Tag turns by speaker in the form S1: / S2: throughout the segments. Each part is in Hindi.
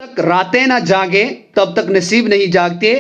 S1: तक रातें ना जागे तब तक नसीब नहीं जागते।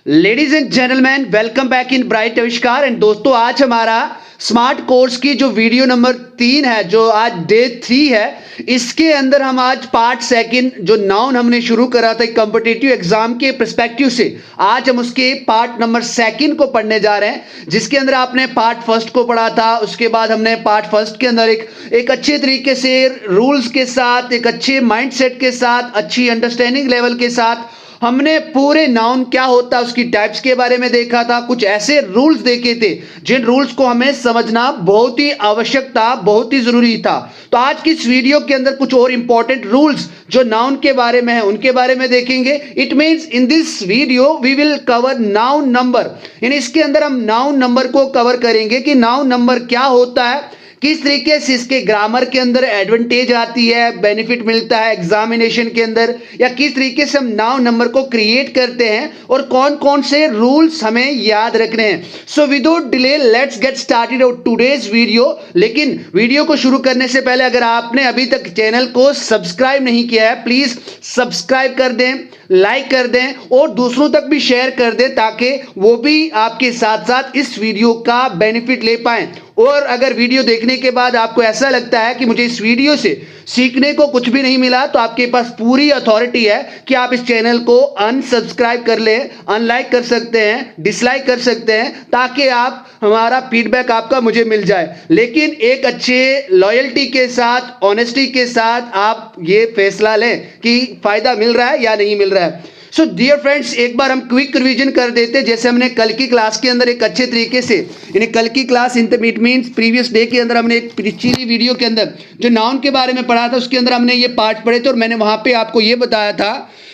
S1: Ladies and gentleman, welcome back in bright आविष्कार। एंड दोस्तों, आज हमारा स्मार्ट कोर्स की जो वीडियो नंबर 3 है, जो आज डे 3 है, इसके अंदर हम आज पार्ट सेकंड जो नाउन हमने शुरू करा था कॉम्पिटिटिव एग्जाम के पर्सपेक्टिव से, आज हम उसके पार्ट नंबर सेकंड को पढ़ने जा रहे हैं, जिसके अंदर आपने पार्ट फर्स्ट को पढ़ा था। उसके बाद हमने पार्ट फर्स्ट के अंदर एक अच्छे तरीके से रूल्स के साथ, एक अच्छे माइंडसेट के साथ, अच्छी अंडरस्टैंडिंग लेवल के साथ हमने पूरे नाउन क्या होता है उसकी टाइप्स के बारे में देखा था। कुछ ऐसे रूल्स देखे थे जिन रूल्स को हमें समझना बहुत ही आवश्यक था, बहुत ही जरूरी था। तो आज की इस वीडियो के अंदर कुछ और इंपॉर्टेंट रूल्स जो नाउन के बारे में है उनके बारे में देखेंगे। It means in this video we will cover noun number, यानी इसके अंदर हम नाउन नंबर को कवर करेंगे कि नाउन नंबर क्या होता है, किस तरीके से इसके ग्रामर के अंदर एडवांटेज आती है, बेनिफिट मिलता है एग्जामिनेशन के अंदर, या किस तरीके से हम नाउन नंबर को क्रिएट करते हैं और कौन कौन से रूल्स हमें याद रखने हैं। So without delay let's get started our today's video. लेकिन वीडियो को शुरू करने से पहले अगर आपने अभी तक चैनल को सब्सक्राइब नहीं किया है, प्लीज सब्सक्राइब कर दें, लाइक कर दें और दूसरों तक भी शेयर कर दें, ताकि वो भी आपके साथ साथ इस वीडियो का बेनिफिट ले पाएं। और अगर वीडियो देखने के बाद आपको ऐसा लगता है कि मुझे इस वीडियो से सीखने को कुछ भी नहीं मिला, तो आपके पास पूरी अथॉरिटी है कि आप इस चैनल को अनसब्सक्राइब कर लें, अनलाइक कर सकते हैं, डिसलाइक कर सकते हैं, ताकि आप हमारा फीडबैक आपका मुझे मिल जाए। लेकिन एक अच्छे लॉयल्टी के साथ, ऑनेस्टी के साथ आप ये फैसला लें कि फायदा मिल रहा है या नहीं मिल रहा है। सो डियर फ्रेंड्स, एक बार हम क्विक रिवीजन कर देते, जैसे हमने कल की क्लास के अंदर एक अच्छे तरीके से, यानी कल की class it means previous day के अंदर हमने एक पिछली वीडियो के अंदर जो नाउन के बारे में पढ़ा था, उसके अंदर हमने ये पार्ट पढ़े थे और मैंने वहां पे आपको ये बताया था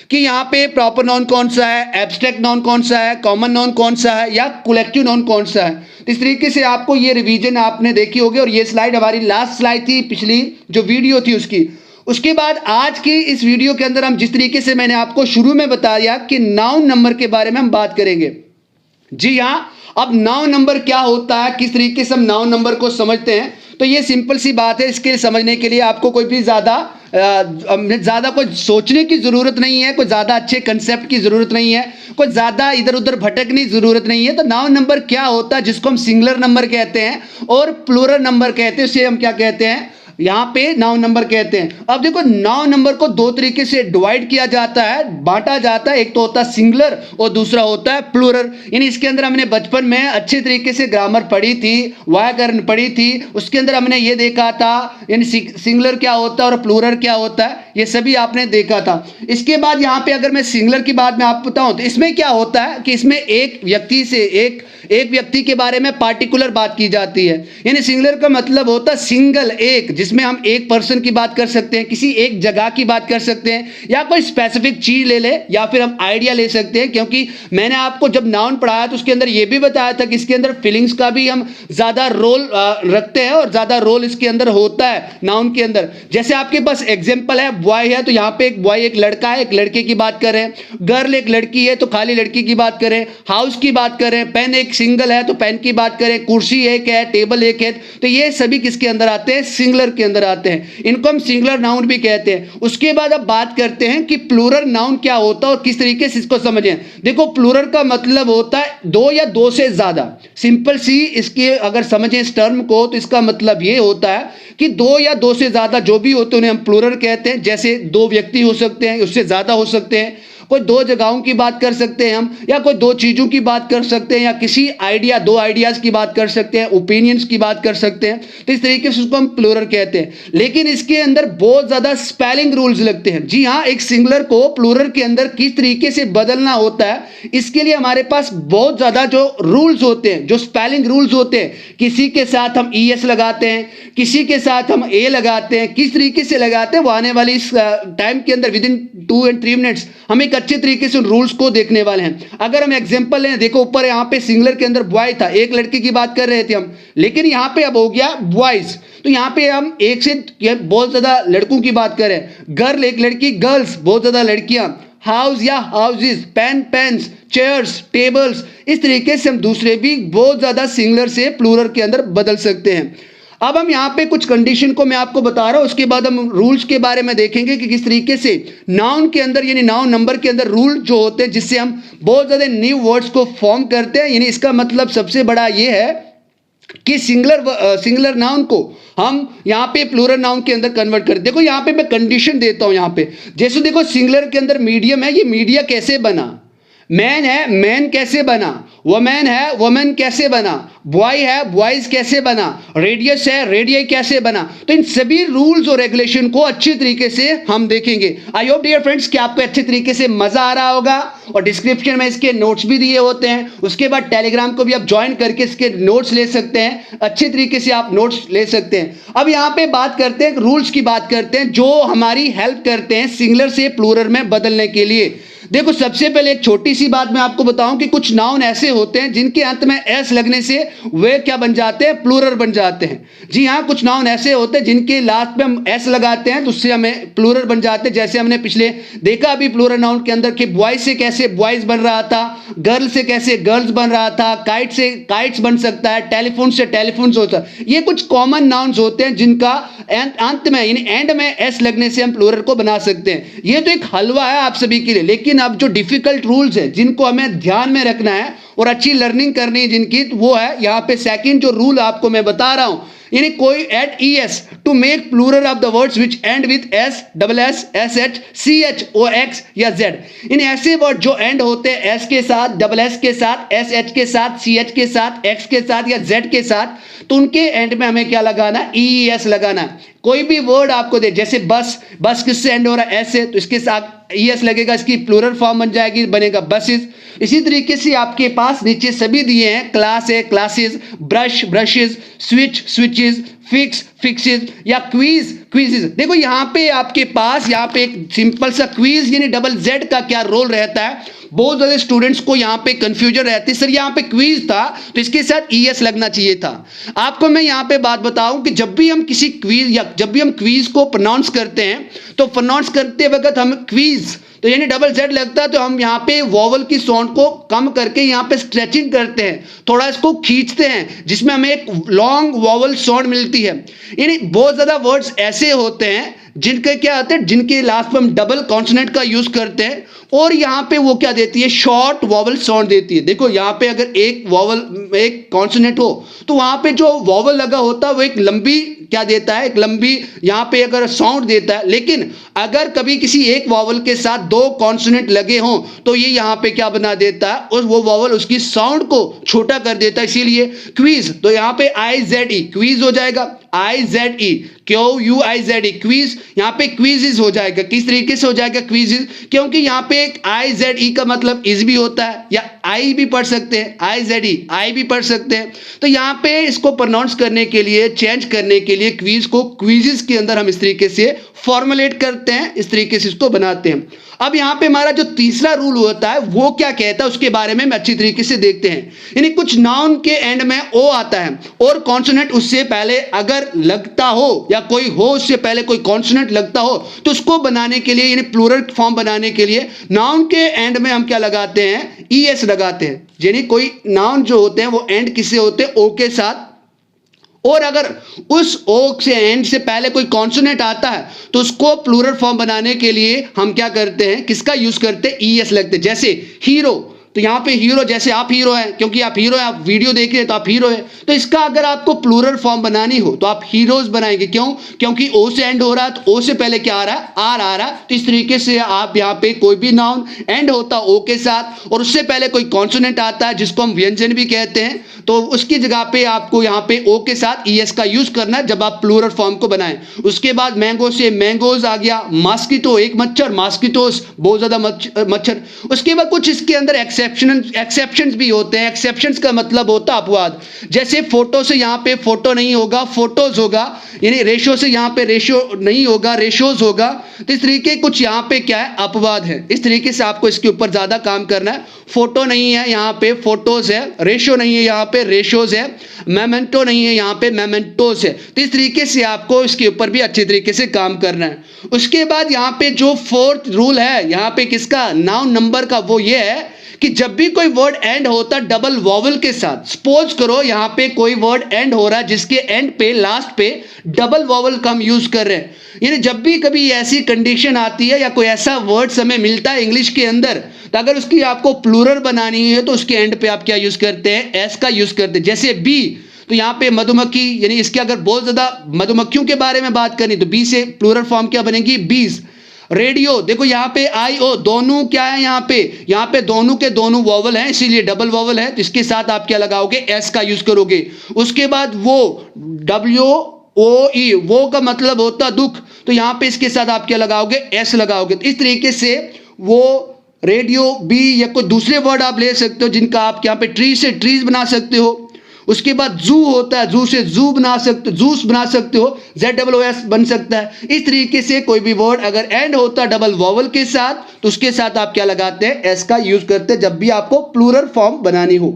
S1: कि यहाँ पे प्रॉपर नाउन कौन सा है, एब्स्ट्रैक्ट नाउन कौन सा है, कॉमन नाउन कौन सा है, या कलेक्टिव नाउन कौन सा है। इस तरीके से आपको ये रिवीजन आपने देखी होगी और ये स्लाइड हमारी लास्ट स्लाइड थी पिछली जो वीडियो थी उसकी। उसके बाद आज की इस वीडियो के अंदर हम जिस तरीके से मैंने आपको शुरू में बताया कि नाउन नंबर के बारे में हम बात करेंगे। जी हाँ, अब नाउन नंबर क्या होता है, किस तरीके से हम नाउन नंबर को समझते हैं, तो ये सिंपल सी बात है। इसके समझने के लिए आपको कोई भी ज़्यादा कोई सोचने की ज़रूरत नहीं है, कोई ज़्यादा अच्छे कंसेप्ट की ज़रूरत नहीं है, कोई ज़्यादा इधर उधर भटकने की ज़रूरत नहीं है। तो नाउन नंबर क्या होता है, जिसको हम सिंगुलर नंबर कहते हैं और प्लूरल नंबर कहते हैं, उसे हम क्या कहते हैं, यहाँ पे नाउन नंबर कहते हैं। अब देखो, नाउन नंबर को दो तरीके से डिवाइड किया जाता है, बांटा जाता है। एक तो होता है सिंगुलर और दूसरा होता है प्लूरल। यानी इसके अंदर हमने बचपन में अच्छे तरीके से ग्रामर पढ़ी थी, व्याकरण पढ़ी थी, उसके अंदर हमने ये देखा था यानी सिंगुलर क्या होता है और प्लूरल क्या होता है, ये सभी आपने देखा था। इसके बाद यहाँ पे अगर मैं सिंगुलर की बात में आपको बताऊं तो इसमें क्या होता है कि इसमें एक व्यक्ति से एक व्यक्ति के बारे में पार्टिकुलर बात की जाती है। यानी सिंगुलर का मतलब होता है सिंगल, एक, जिसमें हम एक पर्सन की बात कर सकते हैं, किसी एक जगह की बात कर सकते हैं, या कोई स्पेसिफिक चीज ले ले, या फिर हम आइडिया ले सकते हैं। क्योंकि मैंने आपको जब नाउन पढ़ाया तो उसके अंदर यह भी बताया था कि इसके अंदर फीलिंग्स का भी हम ज्यादा रोल रखते हैं और ज्यादा रोल इसके अंदर होता है नाउन के अंदर। जैसे आपके पास एग्जाम्पल है, बॉय है तो यहाँ पे एक बॉय, एक लड़का है, एक लड़के की बात करें, गर्ल एक लड़की है तो खाली लड़की की बात करें, हाउस की बात करें, पेन एक सिंगल है तो पेन की बात करें, कुर्सी एक है, टेबल एक है, तो ये सभी किसके अंदर आते हैं, सिंगुलर के अंदर आते हैं। इनको हम सिंगुलर नाउन भी कहते हैं। उसके बाद अब बात करते हैं कि प्लूरल नाउन क्या होता है और किस तरीके से इसको समझें। देखो, प्लूरल का मतलब होता है दो या दो से ज्यादा। सिंपल सी इसके अगर समझें इस टर्म को तो इसका मतलब ये होता है कि दो या दो से ज्यादा जो भी होते हैं उन्हें हम प्लूरल कहते हैं। जैसे दो व्यक्ति हो सकते हैं, उससे ज्यादा हो सकते हैं, कोई दो जगहों की बात कर सकते हैं हम, या कोई दो चीजों की बात कर सकते हैं, या किसी आइडिया, दो आइडियाज की बात कर सकते हैं, ओपिनियंस की बात कर सकते हैं। तो इस तरीके से उसको हम प्लूरल कहते हैं। लेकिन इसके अंदर बहुत ज्यादा स्पेलिंग रूल्स लगते हैं। जी हाँ, एक सिंगुलर को प्लूरल के अंदर किस तरीके से बदलना होता है, इसके लिए हमारे पास बहुत ज्यादा जो रूल्स होते हैं, जो स्पेलिंग रूल्स होते हैं, किसी के साथ हम ES लगाते हैं, किसी के साथ हम A लगाते हैं, किस तरीके से लगाते हैं वो आने वाली इस टाइम के अंदर विद इन 2 and 3 मिनट्स हम एक अच्छे तरीके से उन रूल्स को देखने वाले हैं। अगर हम एग्जांपल लें, देखो ऊपर यहाँ पे सिंगुलर के अंदर बॉय था, एक लड़के की बात कर रहे थे हम, लेकिन यहाँ पे अब हो गया बॉयज, तो यहाँ पे हम एक से बहुत ज्यादा लड़कों की बात करें, गर्ल एक लड़की, गर्ल्स बहुत ज्यादा लड़कियां, हाउस या houses, pen pens, chairs, tables, इस तरीके से हम दूसरे भी बहुत ज्यादा सिंगुलर से प्लूरल के अंदर बदल सकते हैं। अब हम यहाँ पे कुछ कंडीशन को मैं आपको बता रहा हूँ, उसके बाद हम रूल्स के बारे में देखेंगे कि किस तरीके से नाउन के अंदर यानी नाउन नंबर के अंदर रूल जो होते हैं जिससे हम बहुत ज़्यादा न्यू वर्ड्स को फॉर्म करते हैं। यानी इसका मतलब सबसे बड़ा ये है कि सिंगुलर नाउन को हम यहाँ पे प्लूरल नाउन के अंदर कन्वर्ट करते। देखो यहाँ पे मैं कंडीशन देता हूँ यहाँ पे, जैसे देखो सिंगुलर के अंदर मीडियम है, ये मीडिया कैसे बना, मैन है मैन कैसे बना, वुमेन है वुमेन कैसे बना, बॉय है बॉयज कैसे बना, रेडियस है रेडियाई कैसे बना। तो इन सभी रूल्स और रेगुलेशन को अच्छी तरीके से हम देखेंगे। आई होप डियर फ्रेंड्स कि आपको अच्छे तरीके से मजा आ रहा होगा, और डिस्क्रिप्शन में इसके नोट्स भी दिए होते हैं। उसके बाद टेलीग्राम को भी आप ज्वाइन करके इसके नोट्स ले सकते हैं, अच्छे तरीके से आप नोट्स ले सकते हैं। अब यहाँ पे बात करते हैं रूल्स की, बात करते हैं जो हमारी हेल्प करते हैं सिंगुलर से प्लूरल में बदलने के लिए। देखो सबसे पहले एक छोटी सी बात मैं आपको बताऊं कि कुछ नाउन ऐसे होते हैं जिनके अंत में एस लगने से वे क्या बन जाते हैं, प्लूरल बन जाते हैं। जी हाँ, कुछ नाउन ऐसे होते हैं जिनके लास्ट में हम एस लगाते हैं तो उससे हमें प्लूरल बन जाते हैं। जैसे हमने पिछले देखा अभी प्लूरल नाउन के अंदर कि बॉय से कैसे बॉयज बन रहा था, गर्ल से कैसे गर्ल्स बन रहा था, काइट से काइट्स बन सकता है, टेलीफोन से टेलीफोन्स होता है। ये कुछ कॉमन नाउन्स होते हैं जिनका अंत में यानी एंड में एस लगने से हम प्लूरल को बना सकते हैं। ये तो एक हलवा है आप सभी के लिए, लेकिन अब जो डिफिकल्ट रूल्स है जिनको हमें ध्यान में रखना है और अच्छी लर्निंग करनी है जिनकी, वो है यहाँ पे सेकंड जो रूल आपको मैं बता रहा हूं, यानी कोई add ES to make plural of the words which end with S, double S, S H, C H, O X या जेड। इन ऐसे वर्ड जो एंड होते हैं एस के साथ, डबल एस के साथ, एस एच के साथ, सी एच के साथ, एक्स के साथ या जेड के साथ, तो उनके एंड में हमें क्या लगाना, ई एस लगाना है। कोई भी वर्ड आपको दे, जैसे बस, बस किससे एंड हो रहा है, एस से, तो इसके साथ ईएस लगेगा, इसकी प्लूरल फॉर्म बन जाएगी, बनेगा बसेस। इसी तरीके से आपके पास नीचे सभी दिए हैं, क्लास है classes, brush brushes, switch switches, fix fixes या क्वीज क्वीजेस। देखो यहाँ पे आपके पास यहाँ पे एक सिंपल सा क्वीज यानी डबल जेड का क्या रोल रहता है। बहुत ज्यादा स्टूडेंट्स को यहाँ पे कंफ्यूजन रहती है, सर यहाँ पे क्वीज था तो इसके साथ ईएस लगना चाहिए था। आपको मैं यहाँ पे बात बताऊं कि जब भी हम किसी क्वीज या जब भी हम क्वीज को प्रोनाउंस करते हैं तो प्रोनाउंस करते वक्त हम क्वीज तो यानी डबल जेड लगता है, तो हम यहाँ पे वॉवल की साउंड को कम करके यहाँ पे स्ट्रेचिंग करते हैं, थोड़ा इसको खींचते हैं, जिसमें हमें एक लॉन्ग वॉवल साउंड मिलती है। यानी बहुत ज्यादा वर्ड्स ऐसे होते हैं जिनके क्या आते हैं, जिनके लास्ट में हम डबल कॉन्सोनेंट का यूज करते हैं और यहाँ पे वो क्या देती है, शॉर्ट वॉवल साउंड देती है। देखो यहाँ पे अगर एक वॉवल एक कॉन्सोनेंट हो तो वहां पे जो वॉवल लगा होता है वो एक लंबी क्या देता है, एक लंबी यहाँ पे अगर साउंड देता है। लेकिन अगर कभी किसी एक वॉवल के साथ दो कॉन्सोनेंट लगे हों तो ये यहाँ पे क्या बना देता है, और वो वॉवल उसकी साउंड को छोटा कर देता है। इसीलिए क्वीज तो यहाँ पे आई जेड ई क्वीज हो जाएगा, I Z E Q U I Z E quiz, यहाँ पे क्वीजेस हो जाएगा। किस तरीके से हो जाएगा क्वीजेस, क्योंकि यहाँ पे एक आई जेड ई का मतलब इज भी होता है, या आई भी पढ़ सकते हैं, आई जेड ई आई भी पढ़ सकते हैं। तो यहाँ पे इसको प्रोनाउंस करने के लिए, चेंज करने के लिए क्वीज को क्वीजेस के अंदर हम इस तरीके से फॉर्मुलेट करते हैं, इस तरीके से इसको बनाते हैं। अब यहाँ पे हमारा जो तीसरा रूल होता है वो क्या कहता है उसके बारे में हम अच्छी तरीके से देखते हैं। यानी कुछ नाउन के एंड में ओ आता है और कॉन्सोनेंट उससे पहले अगर लगता हो या कोई हो उससे पहले कोई कॉन्सोनेंट लगता हो तो उसको बनाने के लिए यानी प्लूरल फॉर्म बनाने के लिए नाउन के एंड में हम क्या लगाते हैं, ईएस लगाते हैं। यानी कोई नाउन जो होते हैं वो एंड किससे होते हैं, ओ के साथ, और अगर उस ओ से एंड से पहले कोई कॉन्सोनेंट आता है तो उसको प्लूरल फॉर्म बनाने के लिए हम क्या करते हैं, किसका यूज करते हैं, ईएस लगते हैं। जैसे हीरो, तो यहाँ पे हीरो, जैसे आप हीरो हैं, क्योंकि आप हीरो हैं, आप वीडियो देख रहे हैं तो आप हीरो हैं, तो इसका अगर आपको प्लूरल फॉर्म बनानी हो तो आप हीरोज बनाएंगे। क्यों, क्योंकि ओ से एंड हो रहा है तो ओ से पहले क्या आ रहा है, आर आ रहा है। तो इस तरीके से आप यहाँ पे कोई भी नाउन एंड होता ओ के साथ और उससे पहले कोई कॉन्सोनेंट आता है जिसको हम व्यंजन भी कहते हैं, तो उसकी जगह पे आपको यहाँ पे ओ के साथ ईएस का यूज करना है जब आप प्लूरल फॉर्म को बनाएं। उसके बाद मैंगो से मैंगोज आ गया, मास्किटो एक मच्छर, मास्किटोस बहुत ज्यादा मच्छर। उसके बाद कुछ इसके अंदर एक्सेप्शंस भी होते हैं। एक्सेप्शंस का मतलब होता है अपवाद। जैसे फोटो से यहाँ पे फोटो नहीं होगा, फोटोज होगा, यानी रेशो से यहाँ पे रेशो नहीं होगा, रेशोज होगा। तो इस तरीके कुछ यहाँ पे क्या है, अपवाद है। इस तरीके से आपको इसके ऊपर ज्यादा काम करना है। फोटो नहीं है यहाँ पे फोटोज है, रेशो नहीं है यहाँ पे रेशोज है, मेमेंटो नहीं है यहाँ पे मेमेंटोज है। तो इस तरीके से आपको इसके ऊपर भी अच्छे तरीके से काम करना है। उसके बाद यहाँ पे जो फोर्थ रूल है यहाँ पे किसका, नाउन नंबर का, वो ये है कि जब भी कोई वर्ड एंड होता डबल वॉवल के साथ, सपोज करो यहां पे कोई वर्ड एंड हो रहा है जिसके एंड पे लास्ट पे डबल वॉवल का हम यूज कर रहे हैं, यानी जब भी कभी ऐसी कंडीशन आती है या कोई ऐसा वर्ड हमें मिलता है इंग्लिश के अंदर, तो अगर उसकी आपको प्लूरल बनानी है तो उसके एंड पे आप क्या यूज करते हैं, एस का यूज करते हैं। जैसे बी, तो यहां पे मधुमक्खी, यानी इसके अगर बहुत ज्यादा मधुमक्खियों के बारे में बात करनी तो बी से प्लूरल फॉर्म क्या बनेगी, बीज। रेडियो, देखो यहाँ पे आई ओ दोनों क्या है, यहाँ पे दोनों के दोनों वॉवल हैं इसीलिए डबल वॉवल है, तो इसके साथ आप क्या लगाओगे, एस का यूज करोगे। उसके बाद वो, डब्ल्यू ओ ई, वो का मतलब होता दुख, तो यहाँ पे इसके साथ आप क्या लगाओगे, एस लगाओगे। तो इस तरीके से वो रेडियो, बी या कोई दूसरे वर्ड आप ले सकते हो जिनका आप यहाँ पे ट्री से ट्रीज बना सकते हो। उसके बाद जू होता है, जू से जू बना सकते हो, जूस बना सकते हो, ZOOS बन सकता है। इस तरीके से कोई भी वर्ड अगर एंड होता है डबल वॉवल के साथ तो उसके साथ आप क्या लगाते हैं, एस का यूज करते हैं जब भी आपको प्लूरल फॉर्म बनानी हो।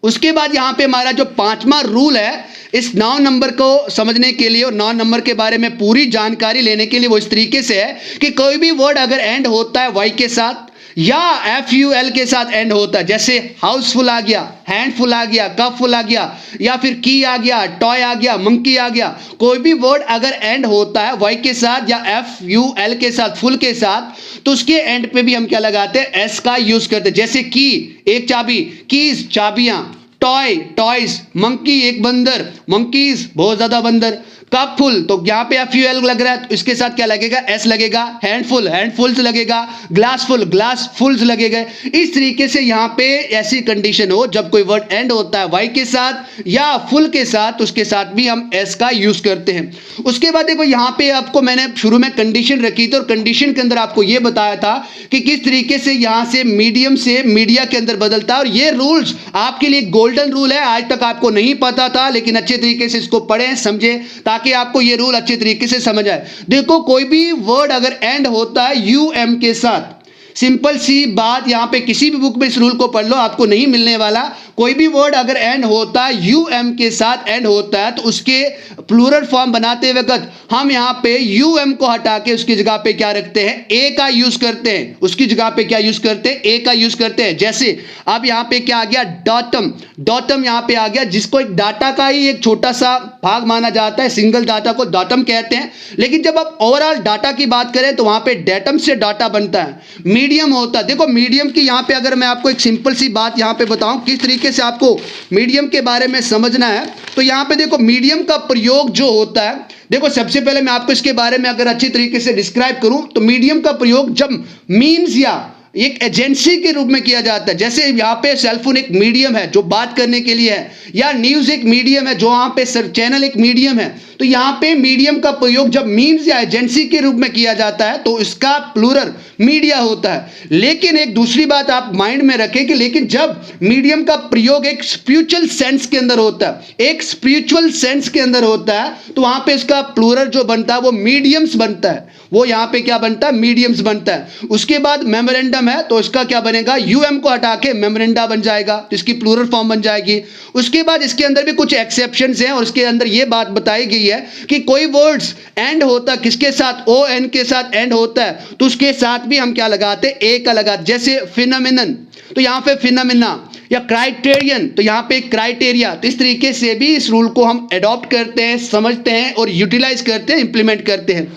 S1: उसके बाद यहां पे हमारा जो पांचवा रूल है इस नाउन नंबर को समझने के लिए और नाउन नंबर के बारे में पूरी जानकारी लेने के लिए, वो इस तरीके से है कि कोई भी वर्ड अगर एंड होता है वाई के साथ या FUL के साथ एंड होता है, जैसे हाउसफुल आ गया, हैंडफुल आ गया, कपफुल आ गया, या फिर की आ गया, टॉय आ गया, मंकी आ गया, कोई भी वर्ड अगर एंड होता है वाई के साथ या FUL के साथ, फुल के साथ, तो उसके एंड पे भी हम क्या लगाते हैं, एस का यूज करते हैं। जैसे की एक चाबी, कीज चाबियां, टॉय टॉयज, मंकी एक बंदर, मंकीज बहुत ज्यादा बंदर, कप फुल, तो यहां पे FUL लग रहा है तो इसके साथ क्या लगेगा, एस लगेगा। हैंडफुल, हैंडफुल्स लगेगा। ग्लास फुल, ग्लास फुल्स लगेगा। इस तरीके से यहां पे ऐसी कंडीशन हो जब कोई वर्ड एंड होता है वाई के साथ या फुल के साथ, उसके साथ भी हम एस का यूज करते हैं। उसके बाद देखो यहां पे आपको मैंने शुरू में कंडीशन रखी थी और कंडीशन के अंदर आपको यह बताया था कि किस तरीके से यहां से मीडियम से मीडिया के अंदर बदलता है, और ये रूल्स आपके लिए गोल्डन रूल है। आज तक आपको नहीं पता था लेकिन अच्छे तरीके से इसको पढ़ें, समझे, ताकि आपको ये रूल अच्छे तरीके से समझ आए। देखो कोई भी वर्ड अगर एंड होता है UM के साथ, सिंपल सी बात, यहां पे किसी भी बुक में इस रूल को पढ़ लो आपको नहीं मिलने वाला। कोई भी वर्ड अगर एंड होता है UM के साथ एंड होता है तो उसके प्लूरल फॉर्म बनाते वक्त हम यहां पे UM को हटा के उसकी जगह पे क्या रखते हैं, ए का यूज करते हैं। उसकी जगह पे क्या यूज करते हैं, ए का यूज करते हैं। जैसे अब यहां पे क्या आ गया, डॉटम, डॉटम यहां पे आ गया, जिसको एक डाटा का ही एक छोटा सा भाग माना जाता है, सिंगल डाटा को डॉटम कहते हैं। लेकिन जब आप ओवरऑल डाटा की बात करें तो वहां पे डेटम से डाटा बनता है। मीडियम होता है, देखो मीडियम की यहां पे अगर मैं आपको एक सिंपल सी बात यहां पे बताऊं किस तरीके से आपको मीडियम के बारे में समझना है, तो यहां पे देखो मीडियम का प्रयोग जो होता है, देखो सबसे पहले मैं आपको इसके बारे में अगर अच्छी तरीके से डिस्क्राइब करूं तो मीडियम का प्रयोग जब मीन्स या एक एजेंसी के रूप में किया जाता है। जैसे यहाँ पे सेलफोन एक मीडियम है जो बात करने के लिए है, या न्यूज एक मीडियम है जो वहां पे चैनल एक मीडियम है, तो यहाँ पे मीडियम का प्रयोग जब मीन्स या एजेंसी के रूप में किया जाता है तो इसका प्लूरल मीडिया होता है। लेकिन एक दूसरी बात आप माइंड में रखें कि लेकिन जब मीडियम का प्रयोग एक स्पिरिचुअल सेंस के अंदर होता है, एक स्पिरिचुअल सेंस के अंदर होता है, तो वहां पे इसका प्लूरल जो बनता है वो मीडियम्स बनता है। वो यहां पे क्या बनता है, मीडियम्स बनता है। उसके बाद मेमोरेंडम है तो इसका क्या बनेगा, UM को हटा के मेमोरेंडा बन जाएगा, तो इसकी प्लूरल फॉर्म बन जाएगी। उसके बाद इसके अंदर भी कुछ एक्सेप्शंस हैं और इसके अंदर ये बात बताई गई है कि कोई वर्ड्स एंड होता किसके साथ, ON के साथ एंड होता है तो उसके साथ भी हम क्या लगाते, ए का लगाते। जैसे फिनोमिनन, तो यहां पे फिनोमिना, या क्राइटेरियन, तो यहां पे क्राइटेरिया। तो इस तरीके से भी इस रूल को हम अडॉप्ट करते हैं, समझते हैं और यूटिलाइज करते हैं, इंप्लीमेंट करते हैं।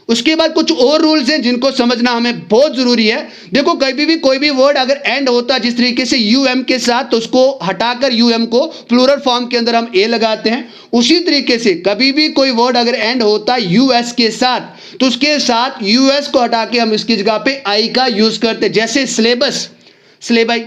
S1: उसके बाद कुछ और रूल्स हैं जिनको समझना हमें बहुत जरूरी है। देखो कभी भी कोई भी वर्ड अगर एंड होता है जिस तरीके से UM के साथ, तो उसको हटाकर UM को प्लूरल फॉर्म के अंदर हम ए लगाते हैं। उसी तरीके से कभी भी कोई वर्ड अगर एंड होता है US के साथ, तो उसके साथ US को हटा के हम इसकी जगह पे आई का यूज करते हैं। जैसे syllabus, syllabi,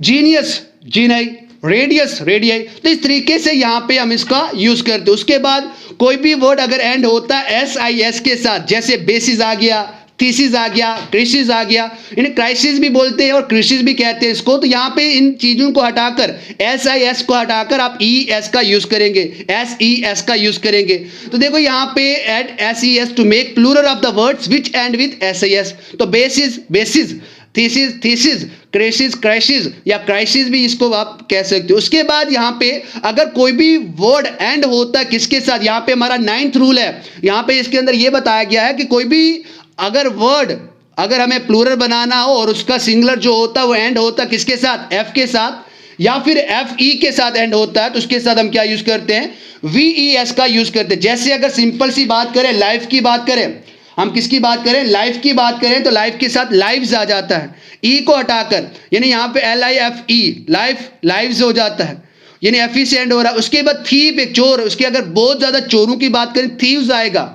S1: genius, genii, radius, radii, तो इस तरीके से यहां पे हम इसका यूज करते हैं। उसके बाद कोई भी वर्ड अगर एंड होता है SIS के साथ, जैसे बेसिस आ गया, थीसिस आ गया, क्रिसिस आ गया, इन्हें क्राइसिस भी बोलते हैं और क्रिसिस भी कहते हैं इसको, तो यहां पे इन चीजों को हटाकर SIS को हटाकर आप ES का यूज करेंगे, SES का यूज करेंगे। तो देखो यहां पे add SES to make plural of the words which end with SIS, तो basis, basis, thesis, thesis, crisis, crisis, या क्राइसिस भी इसको आप कह सकते हो। उसके बाद यहां पे अगर कोई भी वर्ड एंड होता है किसके साथ, यहां पे हमारा 9th रूल है, यहां पे इसके अंदर यह बताया गया है कि कोई भी अगर वर्ड अगर हमें प्लूरल बनाना हो और उसका सिंगुलर जो होता है वो एंड होता है किसके साथ, एफ के साथ, या फिर एफ ई के साथ एंड होता है, तो उसके साथ हम क्या यूज करते हैं, वी ई एस का यूज करते हैं। जैसे अगर सिंपल सी बात करें, लाइफ की बात करें, हम किसकी बात करें, लाइफ की बात करें, तो लाइफ के साथ लाइव्स आ जाता है, ई को हटाकर, यानी यहां पे L I F E, life lives हो जाता है, यानी एफ ई से एंड हो रहा है। उसके बाद थीप, एक चोर, उसके अगर बहुत ज्यादा चोरों की बात करें, थीव्स आएगा,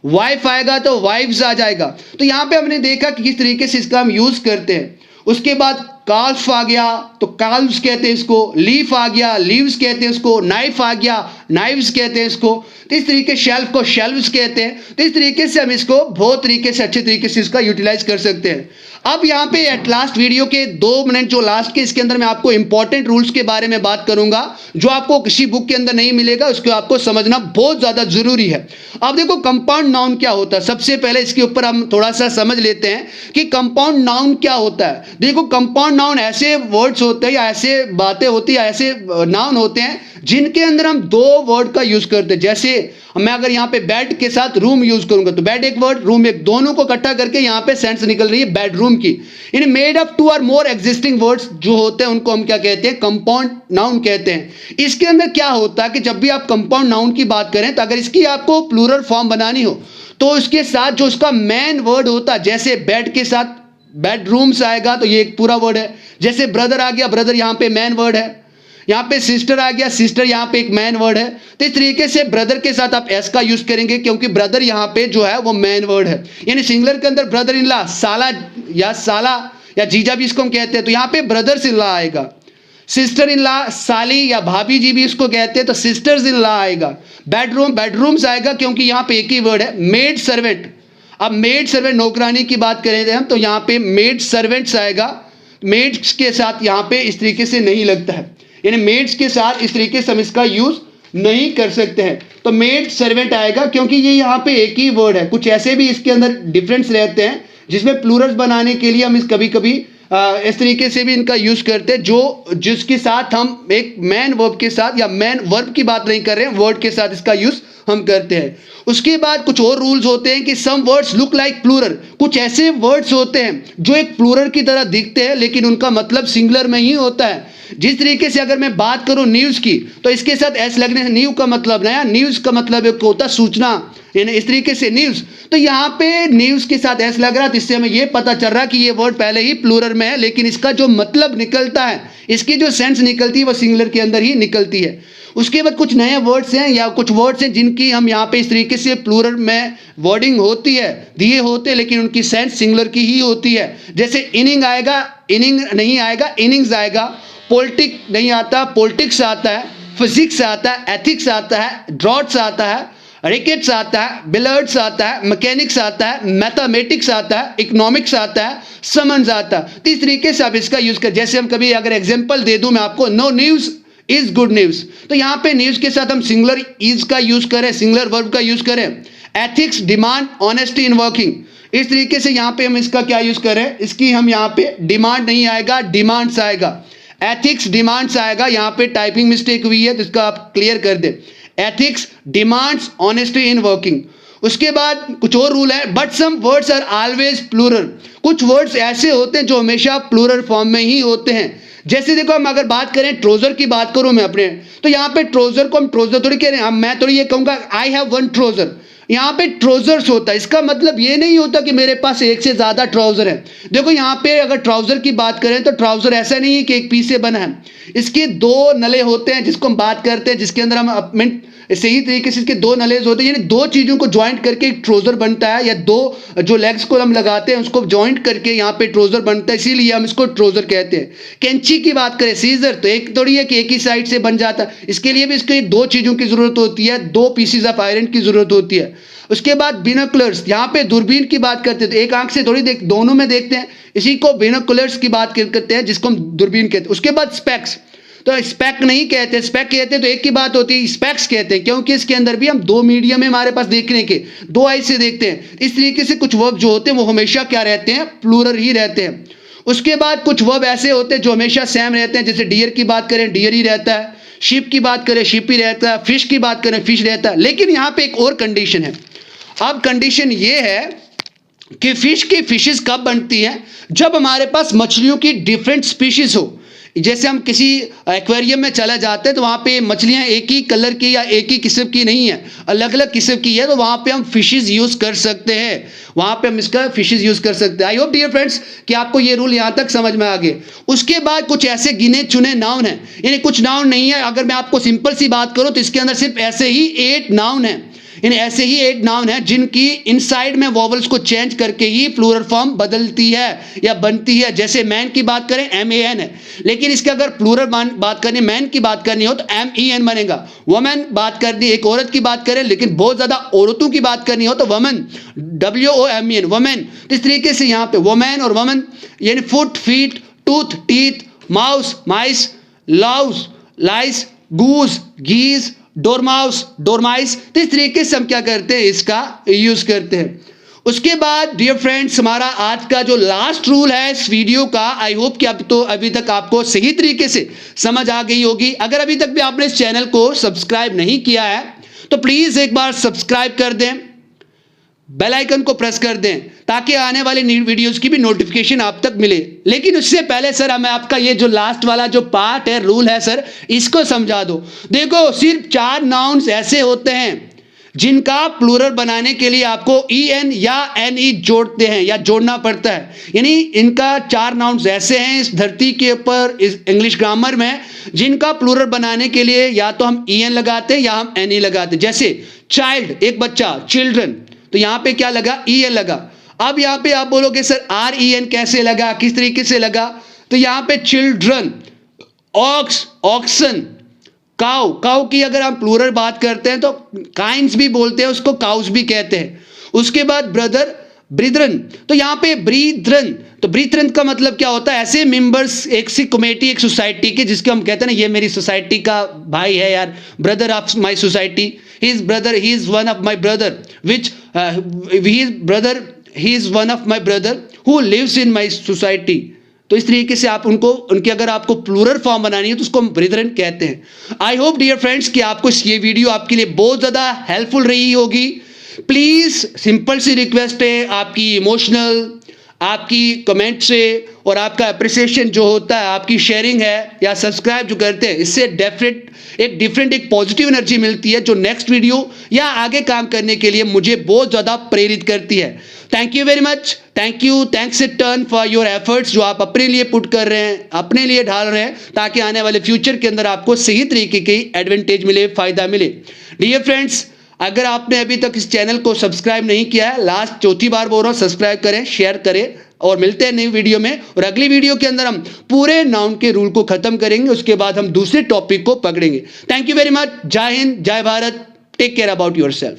S1: वाइफ आएगा तो वाइफ्स आ जाएगा। तो यहां पे हमने देखा कि किस तरीके से इसका हम यूज करते हैं। उसके बाद काल्फ आ गया तो काल्व्स कहते हैं इसको, लीफ आ गया लीव्स कहते हैं इसको, नाइफ आ गया नाइव्स कहते हैं इसको, तो इस तरीके शेल्फ को शेल्व्स कहते हैं। तो इस तरीके से हम इसको बहुत तरीके से अच्छे तरीके से इसका यूटिलाइज कर सकते हैं। अब यहाँ पे एट लास्ट वीडियो के 2 मिनट जो लास्ट के, इसके अंदर मैं आपको इंपॉर्टेंट रूल्स के बारे में बात करूंगा जो आपको किसी बुक के अंदर नहीं मिलेगा, उसको आपको समझना बहुत ज्यादा जरूरी है। अब देखो कंपाउंड नाउन क्या होता है, सबसे पहले इसके ऊपर हम थोड़ा सा समझ लेते हैं कि कंपाउंड नाउन क्या होता है। देखो कंपाउंड नाउन ऐसे वर्ड्स होते हैं या ऐसे बातें होती है, ऐसे नाउन होते हैं जिनके अंदर हम 2 वर्ड का यूज करते हैं। जैसे मैं अगर यहाँ पे बेड के साथ रूम यूज करूंगा तो बेड एक वर्ड, रूम एक, दोनों को इकट्ठा करके यहाँ पे सेंस निकल रही है बेडरूम की। इन मेड अप 2 और मोर एग्जिस्टिंग वर्ड्स जो होते हैं उनको हम क्या कहते हैं, कंपाउंड नाउन कहते हैं। इसके अंदर क्या होता है कि जब भी आप कंपाउंड नाउन की बात करें तो अगर इसकी आपको प्लूरल फॉर्म बनानी हो तो इसके साथ जो उसका मेन वर्ड होता है, जैसे बेड के साथ बेडरूम्स आएगा तो ये एक पूरा वर्ड है। जैसे ब्रदर आ गया, ब्रदर यहाँ पे मेन वर्ड है। यहाँ पे सिस्टर आ गया, सिस्टर यहाँ पे एक मेन वर्ड है। तो इस तरीके से ब्रदर के साथ आप एस का यूज करेंगे क्योंकि ब्रदर यहाँ पे जो है वो मेन वर्ड है। यानी सिंगुलर के अंदर ब्रदर इन लॉ, साला या जीजा भी इसको हम कहते हैं, तो यहाँ पे ब्रदर्स इन लॉ आएगा। सिस्टर इन लॉ, साली या भाभी जी भी इसको कहते हैं, तो सिस्टर्स इन लॉ आएगा। बेडरूम, बेडरूम्स आएगा क्योंकि यहाँ पे एक ही वर्ड है। मेड सर्वेंट, अब मेड सर्वेंट नौकरानी की बात करें हम तो यहाँ पे मेड सर्वेंट्स आएगा। मेड्स के साथ यहाँ पे इस तरीके से नहीं लगता है, यानी मेड्स के साथ इस तरीके से हम इसका यूज नहीं कर सकते हैं। तो मेड सर्वेंट आएगा क्योंकि ये यहाँ पे एक ही वर्ड है। कुछ ऐसे भी इसके अंदर डिफरेंस रहते हैं जिसमें प्लूरल्स बनाने के लिए हम इस कभी कभी इस तरीके से भी इनका यूज करते हैं, जो जिसके साथ हम एक मैन वर्ब के साथ या मैन वर्ब की बात नहीं कर रहे हैं, वर्ड के साथ इसका यूज हम करते हैं। उसके बाद कुछ और रूल्स होते हैं कि some words look like plural, कुछ ऐसे वर्ड्स होते हैं जो एक प्लूरल की तरह दिखते हैं लेकिन उनका मतलब सिंगुलर में ही होता है। जिस तरीके से अगर मैं बात करूं न्यूज की तो इसके साथ एस लगने से न्यू का मतलब नया, न्यूज का मतलब एक होता सूचना, यानी इस तरीके से न्यूज। तो यहाँ पे न्यूज के साथ एस लग रहा है, इससे हमें ये पता चल रहा है कि ये वर्ड पहले ही प्लूरल में है लेकिन इसका जो मतलब निकलता है, इसकी जो सेंस निकलती है वो सिंगुलर के अंदर ही निकलती है। उसके बाद कुछ नए वर्ड्स हैं या कुछ वर्ड्स हैं जिनकी हम यहाँ पे इस तरीके से प्लूरल में वर्डिंग होती है, दिए होते हैं लेकिन उनकी सेंस सिंगुलर की ही होती है। जैसे इनिंग आएगा, इनिंग नहीं आएगा, इनिंग्स आएगा। पॉलिटिक नहीं आता, पॉलिटिक्स आता है। फिजिक्स आता है, एथिक्स आता है, ड्रॉट्स आता है, रिकेट्स आता है, बिलियर्ड्स आता है, मैकेनिक्स आता है, मैथमेटिक्स आता है, इकोनॉमिक्स आता है, समन्स आता है। तो इस तरीके से आप इसका यूज कर, जैसे हम कभी अगर एग्जांपल दे दूं मैं आपको, no news is good news, तो यहाँ पे न्यूज के साथ हम सिंगुलर इज का यूज करें, सिंगुलर वर्ब का यूज करें। Ethics, demand, honesty in working, इस तरीके से यहाँ पे हम इसका क्या यूज करें, इसकी हम यहाँ पे डिमांड नहीं आएगा, डिमांड्स आएगा। एथिक्स डिमांड्स आएगा, यहाँ पे टाइपिंग मिस्टेक हुई है तो इसका आप क्लियर कर दे। Ethics demands honesty in working. उसके बाद कुछ और रूल है, but some words are always plural, कुछ वर्ड्स ऐसे होते हैं जो हमेशा प्लूरल फॉर्म में ही होते हैं। जैसे देखो हम अगर बात करें ट्रोजर की बात करूं मैं अपने, तो यहाँ पे ट्रोजर को हम ट्रोजर थोड़ी कह रहे हैं, मैं थोड़ी ये कहूंगा आई हैव वन ट्रोजर, यहाँ पे ट्राउजर्स होता है। इसका मतलब ये नहीं होता कि मेरे पास एक से ज्यादा ट्राउजर है। देखो यहाँ पे अगर ट्राउजर की बात करें तो ट्राउजर ऐसा नहीं है कि एक पीस से बना है, इसके 2 नले होते हैं जिसको हम बात करते हैं, जिसके अंदर हम सही तरीके से इसके 2 नलेज होते हैं, यानी 2 चीजों को ज्वाइंट करके एक ट्राउजर बनता है, या 2 जो लेग्स को हम लगाते हैं उसको ज्वाइंट करके यहाँ पे ट्राउजर बनता है, इसीलिए हम इसको ट्राउजर कहते हैं। कैंची की बात करें, सीजर, तो एक थोड़ी है कि एक ही साइड से बन जाता है, इसके लिए भी इसके 2 चीजों की जरूरत होती है, 2 पीसेज ऑफ आयरन की जरूरत होती है। उसके बाद बिनोकुलर्स, यहाँ पे दूरबीन की बात करते हैं तो एक आंख से थोड़ी दोनों में देखते हैं, इसी को बिनोकुलर्स की बात करते हैं जिसको हम दूरबीन कहते हैं। उसके बाद स्पेक्स, तो स्पेक नहीं कहते, स्पेक कहते तो एक ही बात होती है, स्पेक्स कहते हैं क्योंकि इसके अंदर भी हम 2 मीडियम है हमारे पास देखने के, 2 आई से देखते हैं। इस तरीके से कुछ वर्ब जो होते हैं वो हमेशा क्या रहते हैं, प्लूरल ही रहते हैं। उसके बाद कुछ वर्ब ऐसे होते हैं जो हमेशा सेम रहते हैं, जैसे डियर की बात करें डियर ही रहता है, शिप की बात करें शिप ही रहता है, फिश की बात करें फिश रहता है। लेकिन यहाँ पे एक और कंडीशन है। अब कंडीशन ये है कि फिशेस कब बनती हैं, जब हमारे पास मछलियों की डिफरेंट स्पीशीज हो। जैसे हम किसी एक्वेरियम में चला जाते हैं तो वहाँ पे मछलियाँ एक ही कलर की या एक ही किस्म की नहीं है, अलग अलग किस्म की है, तो वहाँ पे हम फिशेस यूज़ कर सकते हैं, वहाँ पे हम इसका फिशेस यूज़ कर सकते हैं। आई होप डियर फ्रेंड्स कि आपको ये रूल यहाँ तक समझ में आ गए। उसके बाद कुछ ऐसे गिने चुने नाउन हैं, यानी कुछ नाउन नहीं है। अगर मैं आपको सिंपल सी बात करूँ तो इसके अंदर सिर्फ ऐसे ही 8 नाउन हैं, इन ऐसे ही 8 नाउन है जिनकी इनसाइड में वॉवल्स को चेंज करके ही प्लूरल फॉर्म बदलती है या बनती है। जैसे मैन की बात करें MAN है, लेकिन इसके अगर प्लूरल बात करनी, मैन की बात करनी हो तो MEN बनेगा। वुमेन बात करनी, एक औरत की बात करें लेकिन बहुत ज्यादा औरतों की बात करनी हो तो वुमेन, WOMEN, वुमेन। इस तरीके से यहाँ पे वुमेन और वुमेन यानी foot, feet, tooth, teeth, mouse, mice, louse, lice, goose, geese, dormouse, dormice. तो इस तरीके से हम क्या करते हैं, इसका यूज करते हैं। उसके बाद डियर फ्रेंड्स हमारा आज का जो लास्ट रूल है इस वीडियो का, आई होप कि अब तो अभी तक आपको सही तरीके से समझ आ गई होगी। अगर अभी तक भी आपने इस चैनल को सब्सक्राइब नहीं किया है तो प्लीज एक बार सब्सक्राइब कर दें, बेल आइकन को प्रेस कर दें ताकि आने वाली न्यू वीडियोस की भी नोटिफिकेशन आप तक मिले। लेकिन उससे पहले सर मैं आपका ये जो लास्ट वाला जो पार्ट है, रूल है सर, इसको समझा दो। देखो सिर्फ 4 नाउन्स ऐसे होते हैं जिनका प्लूरल बनाने के लिए आपको EN या NE जोड़ते हैं या जोड़ना पड़ता है। यानी इनका 4 नाउन्स ऐसे हैं इस धरती के ऊपर इस इंग्लिश ग्रामर में जिनका प्लूरल बनाने के लिए या तो हम EN लगाते हैं या हम NE लगाते हैं। जैसे चाइल्ड, एक बच्चा, चिल्ड्रन, तो यहाँ पे क्या लगा, EN लगा। अब यहाँ पे आप बोलोगे सर REN कैसे लगा, किस तरीके से लगा, तो यहाँ पे children, ox, oxen, cow, cow की अगर हम प्लूरल बात करते हैं तो काइंस भी बोलते हैं उसको, काउस भी कहते हैं। उसके बाद ब्रदर, ब्रिदरन, तो यहाँ पे ब्रीदरन, तो ब्रीदरन का मतलब क्या होता है, ऐसे मेंबर्स एक सी कमेटी, एक सोसाइटी के, जिसके हम कहते हैं ना ये मेरी सोसाइटी का भाई है यार, brother of my society, he is brother, he is one of my brother, which he is brother, he is one of my brother who lives in my society. तो इस तरीके से आप उनको, उनकी अगर आपको प्लूरल फॉर्म बनानी है तो उसको हम ब्रिदरन कहते हैं। आई होप डियर फ्रेंड्स कि आपको ये वीडियो आपके लिए बहुत ज़्यादा हेल्पफुल रही होगी। प्लीज़ सिंपल सी रिक्वेस्ट है, आपकी इमोशनल, आपकी कमेंट से और आपका अप्रिसिएशन जो होता है, आपकी शेयरिंग है या सब्सक्राइब जो करते हैं, इससे डिफरेंट एक पॉजिटिव एनर्जी मिलती है जो नेक्स्ट वीडियो या आगे काम करने के लिए मुझे बहुत ज़्यादा प्रेरित करती है। Thank you very much, thank you, thanks A turn for your efforts जो आप अपने लिए पुट कर रहे हैं, अपने लिए ढाल रहे हैं, ताकि आने वाले फ्यूचर के अंदर आपको सही तरीके की एडवांटेज मिले, फ़ायदा मिले। डियर फ्रेंड्स, अगर आपने अभी तक इस चैनल को सब्सक्राइब नहीं किया है, लास्ट चौथी बार बोल रहा हूँ, सब्सक्राइब करें, शेयर करें और मिलते हैं नई वीडियो में। और अगली वीडियो के अंदर हम पूरे नाउन के रूल को खत्म करेंगे, उसके बाद हम दूसरे टॉपिक को पकड़ेंगे। थैंक यू वेरी मच, जय हिंद, जय Bharat, take care about yourself.